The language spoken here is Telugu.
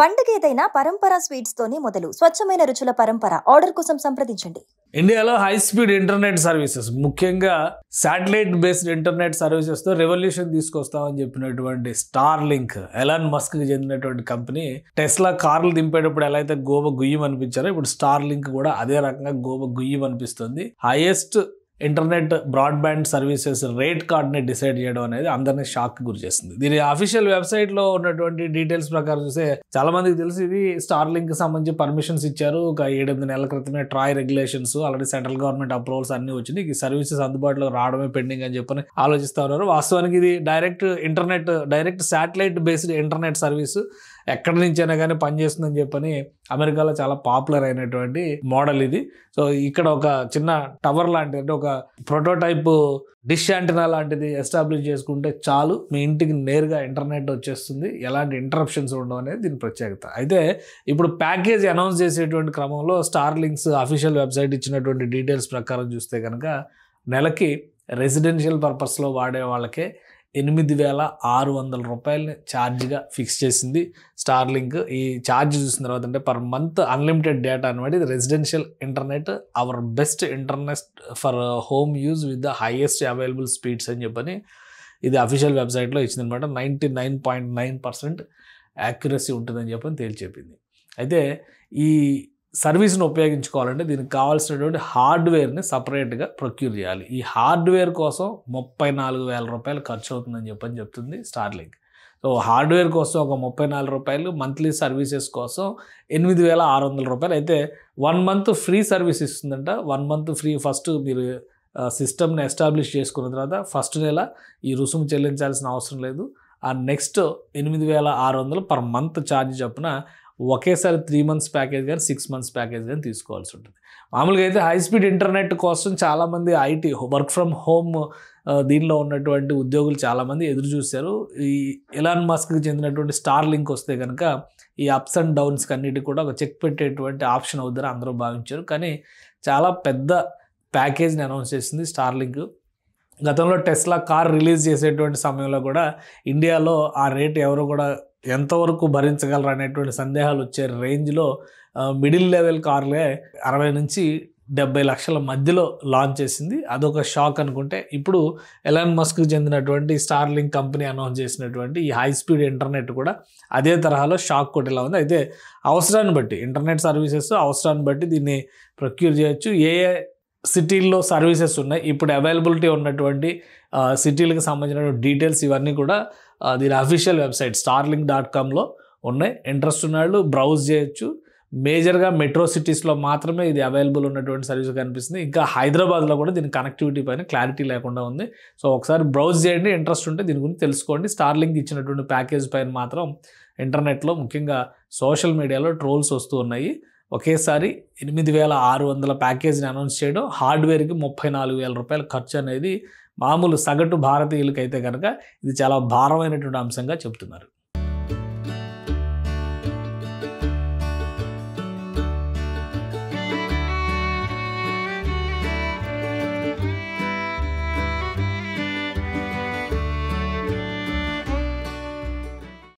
పండుగ ఏదైనా పరంపర స్వీట్స్ తోనే మొదలు. స్వచ్ఛమైన రుచుల పరంపర. ఆర్డర్ కోసం సంప్రదించండి. ఇండియాలో హై స్పీడ్ ఇంటర్నెట్ సర్వీసెస్, ముఖ్యంగా శాటిలైట్ బేస్డ్ ఇంటర్నెట్ సర్వీసెస్తో రెవల్యూషన్ తీసుకొస్తామని చెప్పినటువంటి స్టార్ లింక్, ఎలాన్ మస్క్కి చెందినటువంటి కంపెనీ, టెస్లా కార్లు దింపేటప్పుడు ఎలా అయితే గోబ గుయ్యం అనిపించారో ఇప్పుడు స్టార్ లింక్ కూడా అదే రకంగా గోబ గుయ్యం అనిపిస్తుంది. Highest internet broadband services rate కార్డ్ని డిసైడ్ చేయడం అనేది అందరినీ షాక్ గురి చేస్తుంది. దీని అఫీషియల్ వెబ్సైట్లో ఉన్నటువంటి డీటెయిల్స్ ప్రకారం చూస్తే చాలా మందికి తెలిసి ఇది స్టార్ లింక్ సంబంధించి పర్మిషన్స్ ఇచ్చారు. ఒక 7-8 నెలల క్రితమే TRAI regulations, already central government approvals అన్ని వచ్చినాయి. ఈ సర్వీసెస్ అందుబాటులో రావడమే పెండింగ్ అని చెప్పని ఆలోచిస్తూ ఉన్నారు. వాస్తవానికి ఇది direct satellite based internet service ఎక్కడి నుంచైనా కానీ పనిచేస్తుందని చెప్పని అమెరికాలో చాలా పాపులర్ అయినటువంటి మోడల్ ఇది. సో ఇక్కడ ఒక చిన్న టవర్ లాంటిది, అంటే ఒక ప్రోటోటైప్ డిష్ యాంటెనా లాంటిది ఎస్టాబ్లిష్ చేసుకుంటే చాలు, మీ ఇంటికి నేరుగా ఇంటర్నెట్ వచ్చేస్తుంది, ఎలాంటి ఇంటరప్షన్స్ ఉండవు అనేది దీని ప్రత్యేకత. అయితే ఇప్పుడు ప్యాకేజ్ అనౌన్స్ చేసేటువంటి క్రమంలో స్టార్ లింక్స్ అఫీషియల్ వెబ్సైట్ ఇచ్చినటువంటి డీటెయిల్స్ ప్రకారం చూస్తే కనుక నెలకి రెసిడెన్షియల్ పర్పస్లో వాడే వాళ్ళకే 8,600 రూపాయలని ఛార్జ్గా ఫిక్స్ చేసింది స్టార్ లింక్. ఈ ఛార్జ్ చూసిన తర్వాత అంటే పర్ మంత్ అన్లిమిటెడ్ డేటా అనమాట. ఇది residential internet, our best internet for home use with the highest available speeds అని చెప్పని ఇది అఫీషియల్ వెబ్సైట్లో ఇచ్చిందనమాట. 99.9% యాక్యురసీ ఉంటుందని చెప్పని తేల్చెప్పింది. అయితే ఈ సర్వీస్ను ఉపయోగించుకోవాలంటే దీనికి కావాల్సినటువంటి హార్డ్వేర్ని సపరేట్గా ప్రొక్యూర్ చేయాలి. ఈ హార్డ్వేర్ కోసం 34,000 రూపాయలు ఖర్చు అవుతుందని చెప్పని చెప్తుంది స్టార్ లింక్. సో హార్డ్వేర్ కోసం ఒక 34 రూపాయలు, మంత్లీ సర్వీసెస్ కోసం 8,600 రూపాయలు. అయితే 1 మంత్ ఫ్రీ సర్వీస్ ఇస్తుందంట. 1 మంత్ ఫ్రీ. ఫస్ట్ మీరు సిస్టమ్ని ఎస్టాబ్లిష్ చేసుకున్న తర్వాత ఫస్ట్ నెల ఈ రుసుము చెల్లించాల్సిన అవసరం లేదు. ఆ నెక్స్ట్ 8,600 పర్ మంత్ ఛార్జ్ చొప్పున ఒకేసారి 3 మంత్స్ ప్యాకేజ్ కానీ 6 మంత్స్ ప్యాకేజ్ కానీ తీసుకోవాల్సి ఉంటుంది. మామూలుగా అయితే హై స్పీడ్ ఇంటర్నెట్ కోసం చాలామంది ఐటీ వర్క్ ఫ్రమ్ హోమ్ దీనిలో ఉన్నటువంటి ఉద్యోగులు చాలామంది ఎదురు చూశారు. ఈ ఎలాన్ మస్క్కి చెందినటువంటి స్టార్ లింక్ వస్తే కనుక ఈ అప్స్ అండ్ డౌన్స్కి అన్నిటికీ కూడా ఒక చెక్ పెట్టేటువంటి ఆప్షన్ అవుతుందని అందరూ భావించారు. కానీ చాలా పెద్ద ప్యాకేజ్ని అనౌన్స్ చేసింది స్టార్ లింక్. గతంలో టెస్లా కార్ రిలీజ్ చేసేటువంటి సమయంలో కూడా ఇండియాలో ఆ రేట్ ఎవరు కూడా ఎంతవరకు భరించగలరు అనేటువంటి సందేహాలు వచ్చే రేంజ్లో మిడిల్ లెవెల్ కార్లే 60 నుంచి 70 లక్షల మధ్యలో లాంచ్ చేసింది. అదొక షాక్ అనుకుంటే, ఇప్పుడు ఎలాన్ మస్క్కి చెందినటువంటి స్టార్ లింక్ కంపెనీ అనౌన్స్ చేసినటువంటి ఈ హై స్పీడ్ ఇంటర్నెట్ కూడా అదే తరహాలో షాక్ కొట్టేలా ఉంది. అయితే అవసరాన్ని బట్టి ఇంటర్నెట్ సర్వీసెస్ అవసరాన్ని బట్టి దీన్ని ప్రొక్యూర్ చేయొచ్చు. ఏ సిటీల్లో సర్వీసెస్ ఉన్నాయి, ఇప్పుడు అవైలబిలిటీ ఉన్నటువంటి సిటీలకు సంబంధించిన డీటెయిల్స్ ఇవన్నీ కూడా దీని అఫీషియల్ వెబ్సైట్ starlink.comలో ఉన్నాయి. ఇంట్రెస్ట్ ఉన్నవాళ్ళు బ్రౌజ్ చేయొచ్చు. మేజర్గా మెట్రో సిటీస్లో మాత్రమే ఇది అవైలబుల్ ఉన్నటువంటి సర్వీస్ కనిపిస్తుంది. ఇంకా హైదరాబాద్లో కూడా దీని కనెక్టివిటీ పైన క్లారిటీ లేకుండా ఉంది. సో ఒకసారి బ్రౌజ్ చేయండి, ఇంట్రెస్ట్ ఉంటే దీని గురించి తెలుసుకోండి. స్టార్ లింక్ ఇచ్చినటువంటి ప్యాకేజ్ పైన మాత్రం ఇంటర్నెట్లో ముఖ్యంగా సోషల్ మీడియాలో ట్రోల్స్ వస్తూ ఉన్నాయి. ఒకేసారి 8,600 ప్యాకేజ్ని అనౌన్స్ చేయడం, హార్డ్వేర్కి 34,000 రూపాయల ఖర్చు అనేది మామూలు సగటు భారతీయులకైతే కనుక ఇది చాలా భారమైనటువంటి అంశంగా చెప్తున్నారు.